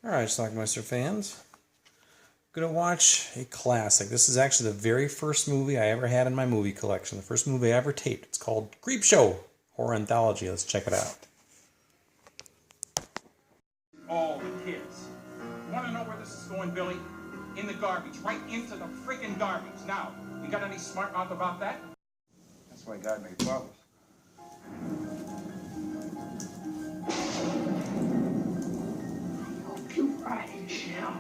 Alright, Schlockmeister fans. I'm going to watch a classic. This is actually the very first movie I ever had in my movie collection. The first movie I ever taped. It's called CREEPSHOW Horror Anthology. Let's check it out. All the kids. Want to know where this is going, Billy? In the garbage. Right into the freaking garbage. Now, you got any smart mouth about that? That's why God made fathers. You right, shall.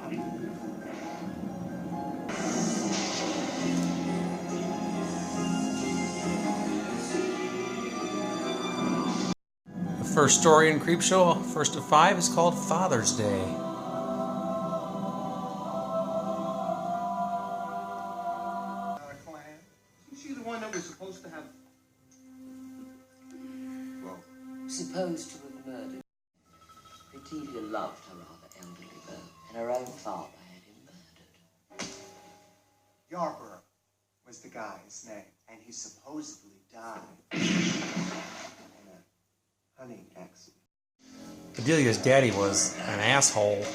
The first story in CREEPSHOW, first of 5, is called Father's Day. Is she the one that was supposed to have... Well... Supposed to have murdered. Bedelia loved her rather elderly beau, and her own father had him murdered. Yarborough was the guy's name, and he supposedly died in a hunting accident. Bedelia's daddy was an asshole.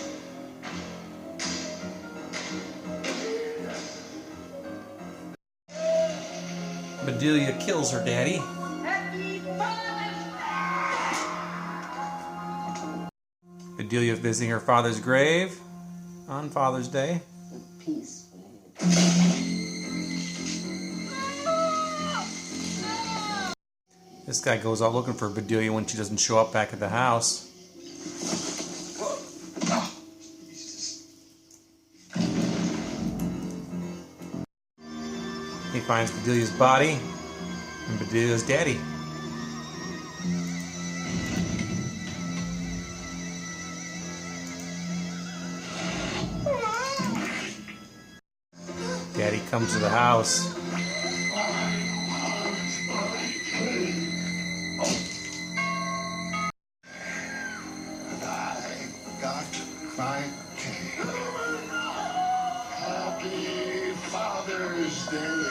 Bedelia kills her daddy. Bedelia visiting her father's grave on Father's Day. Peacefully. This guy goes out looking for Bedelia when she doesn't show up back at the house. He finds Bedelia's body and Bedelia's daddy. Daddy comes to the house. Happy Father's Day.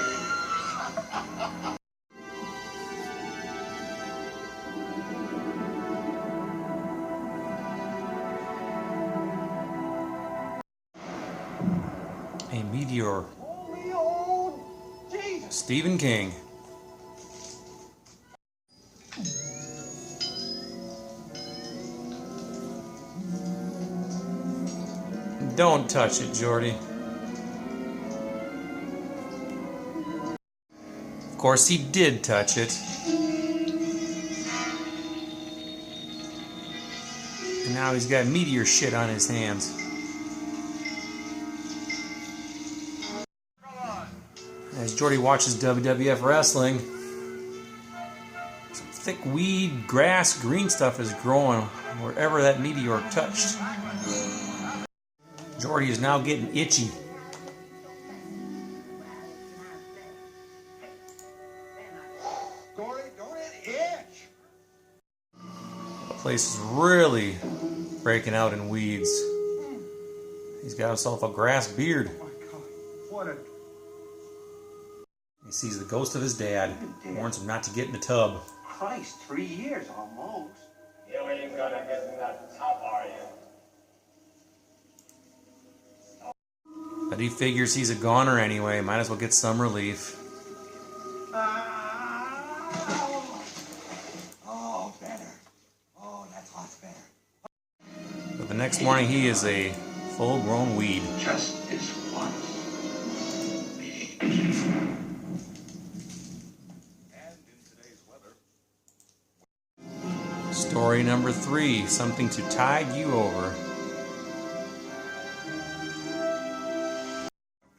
A meteor. Stephen King. Don't touch it, Jordy. Of course, he did touch it. And now he's got meteor shit on his hands. As Jordy watches WWF wrestling, some thick weed, grass, green stuff is growing wherever that meteor touched. Jordy is now getting itchy. Jordy, don't itch! The place is really breaking out in weeds. He's got himself a grass beard. Oh my God, what a... He sees the ghost of his dad. Warns him not to get in the tub. Christ, 3 years almost. You ain't gonna get in that tub, are you? But he figures he's a goner anyway. Might as well get some relief. Oh, better. Oh, that's lots better. But the next morning he is a full-grown weed. Just this once. Story number 3, something to tide you over.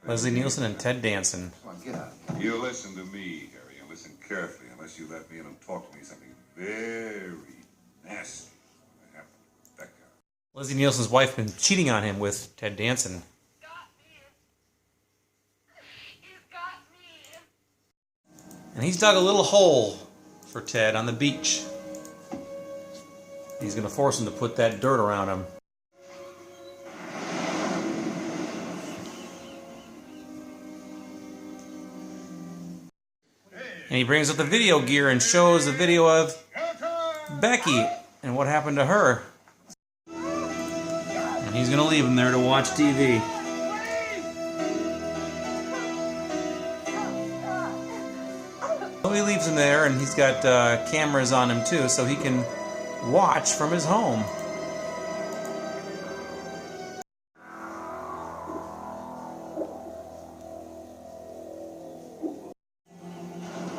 Leslie Nielsen and Ted Danson. Come on, get out. You listen to me, Harry, and listen carefully, unless you let me in and talk to me something very nasty that happened with that guy. Leslie Nielsen's wife been cheating on him with Ted Danson. And he's dug a little hole for Ted on the beach. He's going to force him to put that dirt around him. And he brings up the video gear and shows a video of Becky and what happened to her. And He's gonna leave him there to watch TV. So he leaves him there, and he's got cameras on him too, so he can watch from his home.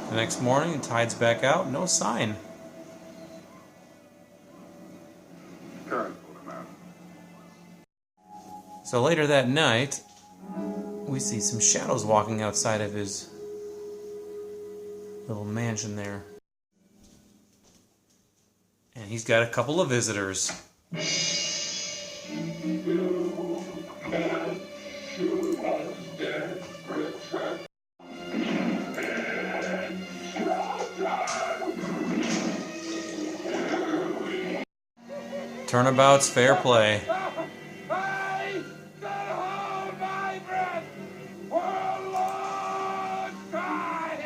The next morning, the tide's back out, no sign. So later that night, we see some shadows walking outside of his little mansion there. And he's got a couple of visitors. Turnabout's fair play. I could hold my breath for a long time.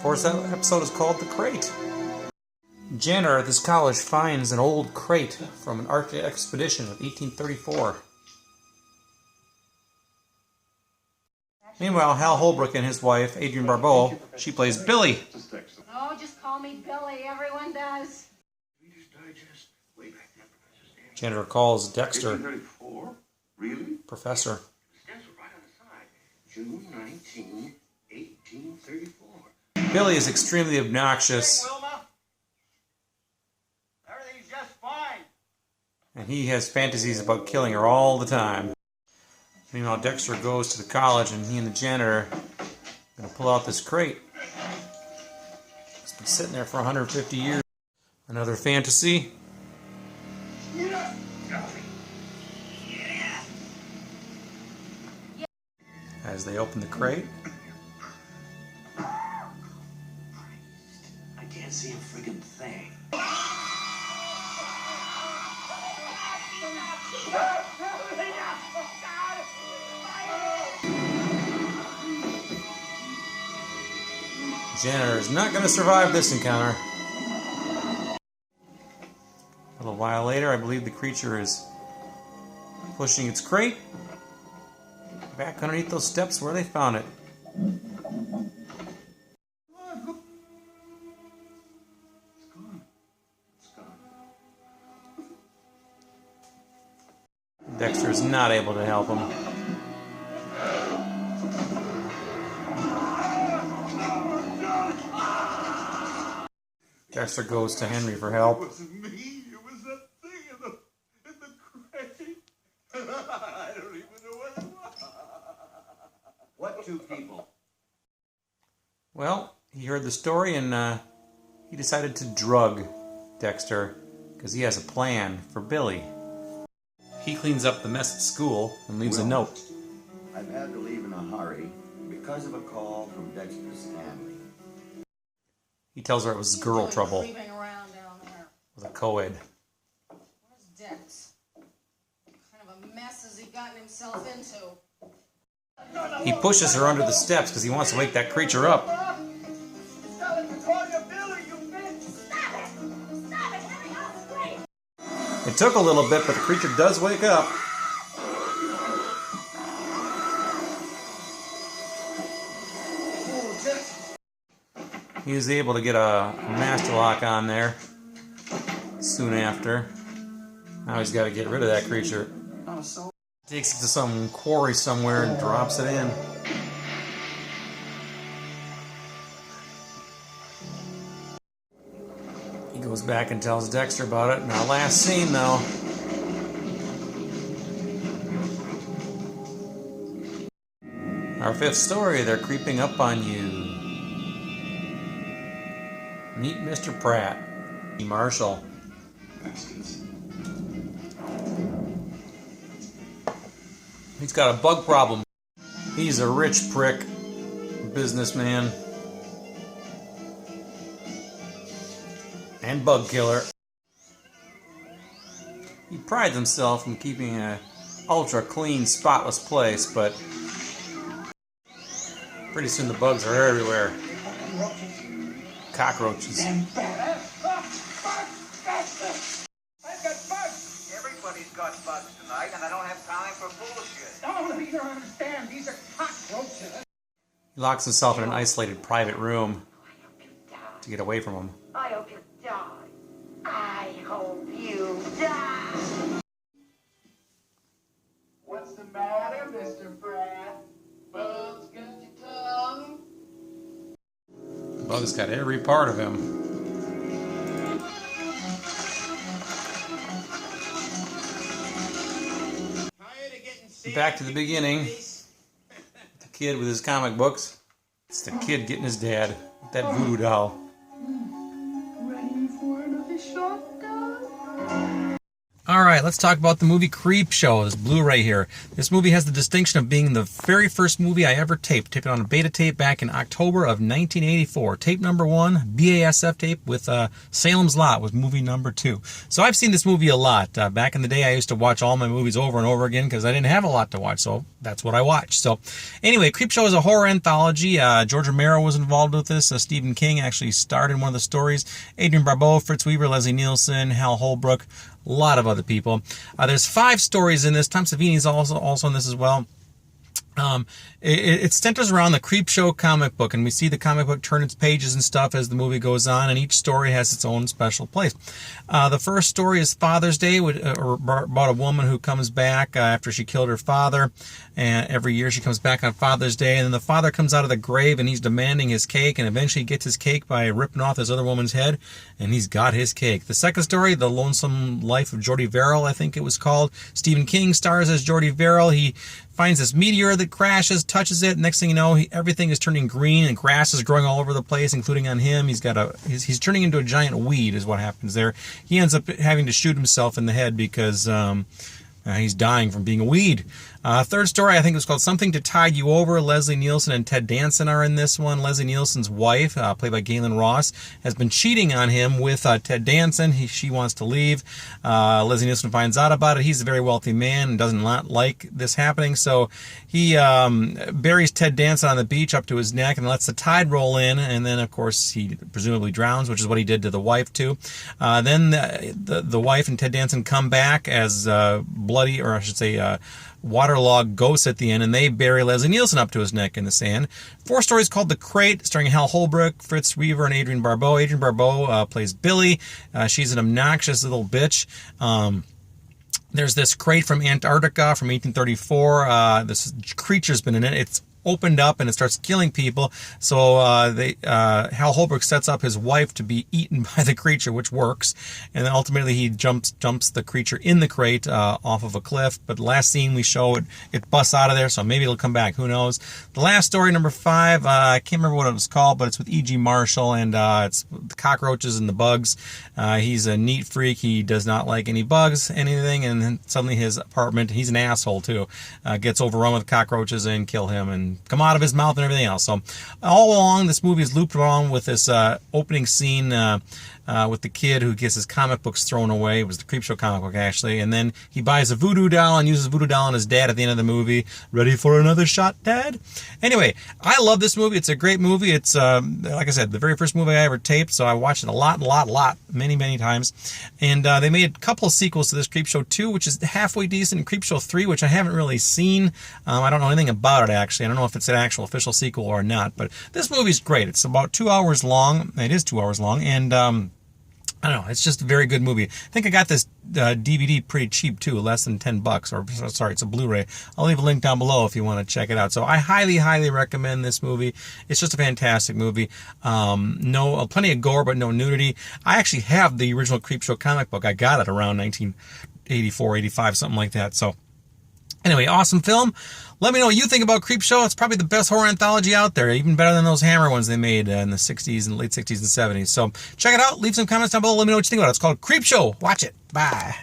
Fourth episode is called The Crate. Janitor at this college finds an old crate from an Arctic expedition of 1834. Meanwhile, Hal Holbrook and his wife, Adrienne Barbeau, she plays Billy. Oh, just call me Billy. Everyone does. Janitor calls Dexter 1834? Really? Professor. Stands right on the side. June 19, 1834. Billy is extremely obnoxious, Wilma? Everything's just fine. and he has fantasies about killing her all the time. Meanwhile, Dexter goes to the college, and he and the janitor are going to pull out this crate. It's been sitting there for 150 years. Another fantasy. As they open the crate, I can't see a friggin' thing. janitor is not going to survive this encounter. A little while later, I believe the creature is pushing its crate back underneath those steps where they found it. Dexter is not able to help him. Dexter goes to Henry for help. It wasn't me. It was that thing in the crate. I don't even know what it was. What two people? Well, he heard the story and he decided to drug Dexter because he has a plan for Billy. He cleans up the mess at school and leaves a note. I've had to leave in a hurry because of a call from Dexter's family. He tells her it was girl trouble Creeping around down there. with a co-ed. Where's Dex? What kind of a mess has he gotten himself into? He pushes her under the steps because he wants to wake that creature up. Stop it! To call you Billy, you bitch! Stop it! Stop it! Henry, I'll scream! It took a little bit, but the creature does wake up. He was able to get a master lock on there soon after. Now he's got to get rid of that creature. Takes it to some quarry somewhere and drops it in. He goes back and tells Dexter about it. In our last scene, though, our fifth story, they're creeping up on you. Meet Mr. Pratt, Marshall. He's got a bug problem. He's a rich prick, businessman, and bug killer. He prides himself in keeping an ultra clean, spotless place, but Pretty soon the bugs are everywhere. Cockroaches. I've got bugs. Everybody's got bugs tonight, and I don't have time for bullshit. No, you don't understand. These are cockroaches. He locks himself in an isolated private room to get away from them. I hope you die. I hope you die. What's the matter, Mr. Pratt? Bugs got your tongue? The bug's got every part of him. Back to the beginning. The kid with his comic books. It's the kid getting his dad with that voodoo doll. Ready for another shotgun? Alright, let's talk about the movie Creepshow, this Blu-ray here. This movie has the distinction of being the very first movie I ever taped. Taped it on a beta tape back in October of 1984. Tape number 1, BASF tape with Salem's Lot was movie number 2. So I've seen this movie a lot. Back in the day I used to watch all my movies over and over again because I didn't have a lot to watch, so that's what I watched. So anyway, Creepshow is a horror anthology. George Romero was involved with this. Stephen King actually starred in one of the stories. Adrienne Barbeau, Fritz Weaver, Leslie Nielsen, Hal Holbrook, a lot of other people. There's 5 stories in this. Tom Savini's also in this as well. It centers around the Creepshow comic book, and we see the comic book turn its pages and stuff as the movie goes on, and each story has its own special place. The first story is Father's Day, about a woman who comes back after she killed her father, and every year she comes back on Father's Day, and then the father comes out of the grave, and he's demanding his cake, and eventually he gets his cake by ripping off this other woman's head, and he's got his cake. The second story, The Lonesome Life of Jordy Verrill, I think it was called. Stephen King stars as Jordy Verrill. He finds this meteor that crashes, touches it. Next thing you know, everything is turning green and grass is growing all over the place, including on him. He's turning into a giant weed is what happens there. He ends up having to shoot himself in the head because he's dying from being a weed. Third story, I think it was called Something to Tide You Over. Leslie Nielsen and Ted Danson are in this one. Leslie Nielsen's wife, played by Galen Ross, has been cheating on him with Ted Danson. She wants to leave. Leslie Nielsen finds out about it. He's a very wealthy man and doesn't like this happening, so he buries Ted Danson on the beach up to his neck and lets the tide roll in, and then, of course, he presumably drowns, which is what he did to the wife, too. Then the wife and Ted Danson come back as bloody, or I should say, waterlogged ghosts at the end, and they bury Leslie Nielsen up to his neck in the sand. 4 stories called The Crate, starring Hal Holbrook, Fritz Weaver, and Adrienne Barbeau. Adrienne Barbeau plays Billy. She's an obnoxious little bitch. There's this crate from Antarctica from 1834. This creature's been in it. It's opened up and it starts killing people. So Hal Holbrook sets up his wife to be eaten by the creature, which works. And then ultimately he jumps the creature in the crate off of a cliff. But the last scene we show it busts out of there, so maybe it'll come back. Who knows? The last story, number 5, I can't remember what it was called, but it's with E.G. Marshall, and it's the cockroaches and the bugs. He's a neat freak. He does not like any bugs, anything, and then suddenly his apartment, he's an asshole too, gets overrun with cockroaches and kill him and come out of his mouth and everything else. So all along, this movie is looped along with this opening scene with the kid who gets his comic books thrown away. It was the Creepshow comic book, actually. And then he buys a voodoo doll and uses voodoo doll on his dad at the end of the movie. Ready for another shot, Dad? Anyway, I love this movie. It's a great movie. It's, like I said, the very first movie I ever taped, so I watched it a lot, many times. And they made a couple of sequels to this, Creepshow 2, which is halfway decent, and Creepshow 3, which I haven't really seen. I don't know anything about it, actually. I don't know if it's an actual official sequel or not, but this movie's great. It's about 2 hours long. It is 2 hours long, and I don't know, it's just a very good movie. I think I got this DVD pretty cheap too, less than $10, or sorry, it's a Blu-ray. I'll leave a link down below if you want to check it out. So I highly recommend this movie. It's just a fantastic movie. Plenty of gore, but no nudity. I actually have the original Creepshow comic book. I got it around 1984, 85, something like that. So anyway, awesome film. Let me know what you think about Creepshow. It's probably the best horror anthology out there, even better than those Hammer ones they made in the 60s and late 60s and 70s. So check it out. Leave some comments down below. Let me know what you think about it. It's called Creepshow. Watch it. Bye.